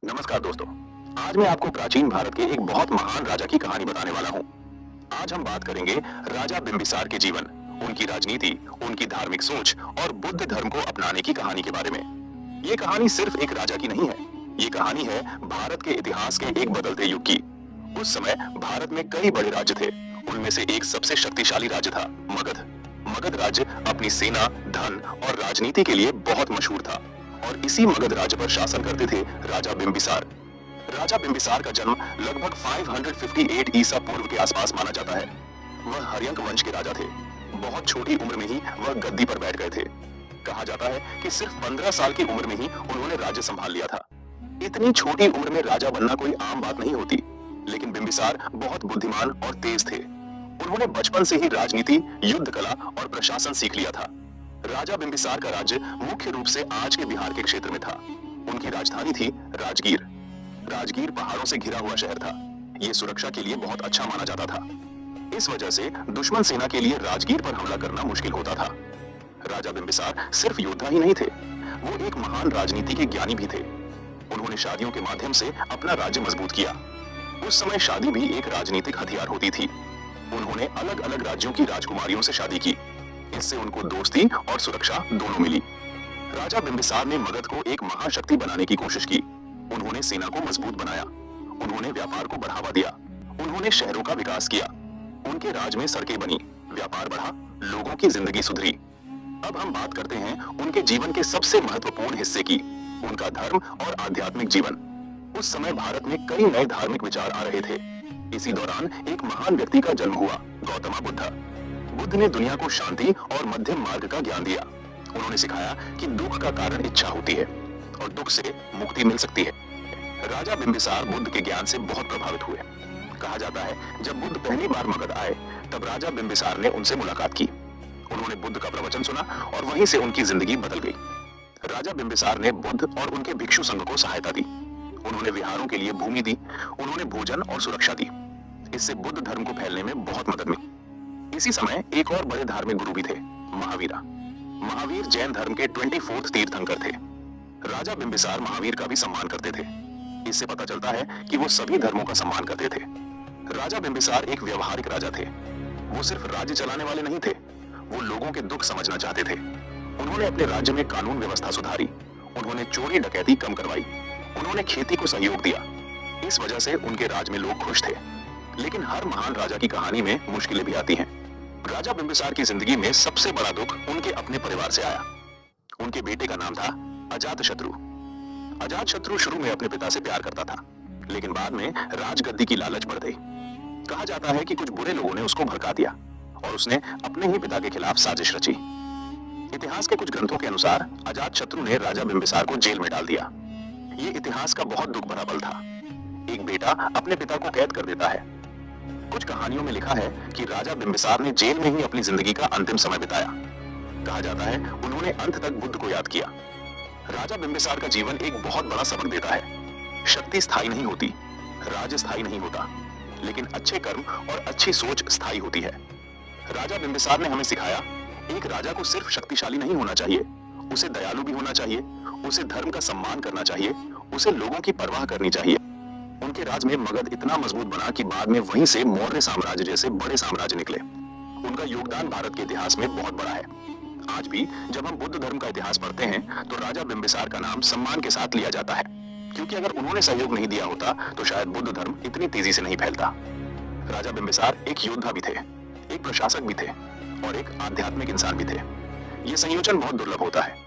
नमस्कार दोस्तों। आज मैं आपको प्राचीन भारत के एक बहुत महान राजा की कहानी बताने वाला हूँ। आज हम बात करेंगे राजा बिंबिसार के जीवन, उनकी राजनीति, उनकी धार्मिक सोच और बुद्ध धर्म को अपनाने की कहानी के बारे में। ये कहानी सिर्फ एक राजा की नहीं है, ये कहानी है भारत के इतिहास के एक बदलते युग की। उस समय भारत में कई बड़े राज्य थे, उनमें से एक सबसे शक्तिशाली राज्य था मगध। मगध राज्य अपनी सेना, धन और राजनीति के लिए बहुत मशहूर था और इसी मगध राज्य पर शासन करते थे राजा बिंबिसार। राजा बिंबिसार का जन्म लगभग 558 ईसा पूर्व के आसपास माना जाता है। वह हर्यंक वंश के राजा थे। बहुत छोटी उम्र में ही वह गद्दी पर बैठ गए थे। कहा जाता है कि सिर्फ 15 साल की उम्र में ही उन्होंने राज्य संभाल लिया था। इतनी छोटी उम्र में राजा बनना कोई आम बात नहीं होती, लेकिन बिंबिसार बहुत बुद्धिमान और तेज थे। उन्होंने बचपन से ही राजनीति, युद्ध कला और प्रशासन सीख लिया था। राजा बिंबिसार का राज्य मुख्य रूप से आज के बिहार के क्षेत्र में था। उनकी राजधानी थी राजगीर। राजगीर पहाड़ों से घिरा हुआ शहर था। यह सुरक्षा के लिए बहुत अच्छा माना जाता था। इस वजह से दुश्मन सेना के लिए राजगीर पर हमला करना मुश्किल होता था। राजा बिंबिसार सिर्फ योद्धा ही नहीं थे, वो एक महान राजनीति के ज्ञानी भी थे। उन्होंने शादियों के माध्यम से अपना राज्य मजबूत किया। उस समय शादी भी एक राजनीतिक हथियार होती थी। उन्होंने अलग अलग राज्यों की राजकुमारियों से शादी की। इससे उनको दोस्ती और सुरक्षा दोनों मिली। राजा बिंबिसार ने मगध को एक महाशक्ति बनाने की कोशिश की। उन्होंने सेना को मजबूत बनाया, उन्होंने व्यापार को बढ़ावा दिया, उन्होंने शहरों का विकास किया। उनके राज में सड़कें बनी, व्यापार बढ़ा, लोगों की जिंदगी सुधरी। अब हम बात करते हैं उनके जीवन के सबसे महत्वपूर्ण हिस्से की, उनका धर्म और आध्यात्मिक जीवन। उस समय भारत में कई नए धार्मिक विचार आ रहे थे। इसी दौरान एक महान व्यक्ति का जन्म हुआ, गौतम बुद्ध। बुद्ध ने दुनिया को शांति और मध्यम मार्ग का ज्ञान दिया। उन्होंने सिखाया कि दुख का कारण इच्छा होती है और दुख से मुक्ति मिल सकती है। राजा बिंबिसार बुद्ध के ज्ञान से बहुत प्रभावित हुए। कहा जाता है जब बुद्ध पहली बार मगध आए तब राजा बिंबिसार ने उनसे मुलाकात की। उन्होंने बुद्ध का प्रवचन सुना और वहीं से उनकी जिंदगी बदल गई। राजा बिंबिसार ने बुद्ध और उनके भिक्षु संघ को सहायता दी। उन्होंने विहारों के लिए भूमि दी, उन्होंने भोजन और सुरक्षा दी। इससे बुद्ध धर्म को फैलने में बहुत मदद मिली। इसी समय एक और बड़े धार्मिक गुरु भी थे, महावीरा। महावीर जैन धर्म के 24th तीर्थंकर थे। राजा बिंबिसार महावीर का भी सम्मान करते थे। इससे पता चलता है कि वो सभी धर्मों का सम्मान करते थे। राजा बिंबिसार एक व्यवहारिक राजा थे। वो सिर्फ राज्य चलाने वाले नहीं थे, वो लोगों के दुख समझना चाहते थे। उन्होंने अपने राज्य में कानून व्यवस्था सुधारी, उन्होंने चोरी डकैती कम करवाई, उन्होंने खेती को सहयोग दिया। इस वजह से उनके राज में लोग खुश थे। लेकिन हर महान राजा की कहानी में मुश्किलें भी आती हैं। राजा बिंबिसार की जिंदगी में सबसे बड़ा दुख उनके अपने परिवार से आया। उनके बेटे का नाम था अजातशत्रु। अजातशत्रु शुरू में अपने पिता से प्यार करता था, लेकिन बाद में राजगद्दी की लालच बढ़ गई। कहा जाता है कि कुछ बुरे लोगों ने उसको भड़का दिया और उसने अपने ही पिता के खिलाफ साजिश रची। इतिहास के कुछ ग्रंथों के अनुसार अजातशत्रु ने राजा बिंबिसार को जेल में डाल दिया। ये इतिहास का बहुत दुख भरा पल था। एक बेटा अपने पिता को कैद कर देता है। कुछ कहानियों में लिखा है कि राजा बिंबिसार ने जेल में ही अपनी जिंदगी का अंतिम समय बिताया। कहा जाता है उन्होंने अंत तक बुद्ध को याद किया। राजा बिंबिसार का जीवन एक बहुत बड़ा सबक देता है। शक्ति स्थायी नहीं होती, राज्य स्थायी नहीं होता, लेकिन अच्छे कर्म और अच्छी सोच स्थायी होती है। राजा बिंबिसार ने हमें सिखाया, एक राजा को सिर्फ शक्तिशाली नहीं होना चाहिए, उसे दयालु भी होना चाहिए, उसे धर्म का सम्मान करना चाहिए, उसे लोगों की परवाह करनी चाहिए। उनके राज में मगध इतना मजबूत बना कि बाद में वहीं से मौर्य साम्राज्य जैसे बड़े साम्राज्य निकले। उनका योगदान भारत के इतिहास में बहुत बड़ा है। आज भी जब हम बुद्ध धर्म का इतिहास पढ़ते हैं तो राजा बिंबिसार का नाम सम्मान के साथ लिया जाता है, क्योंकि अगर उन्होंने सहयोग नहीं दिया होता तो शायद बुद्ध धर्म इतनी तेजी से नहीं फैलता। राजा बिंबिसार एक योद्धा भी थे, एक प्रशासक भी थे और एक आध्यात्मिक इंसान भी थे। ये संयोजन बहुत दुर्लभ होता है।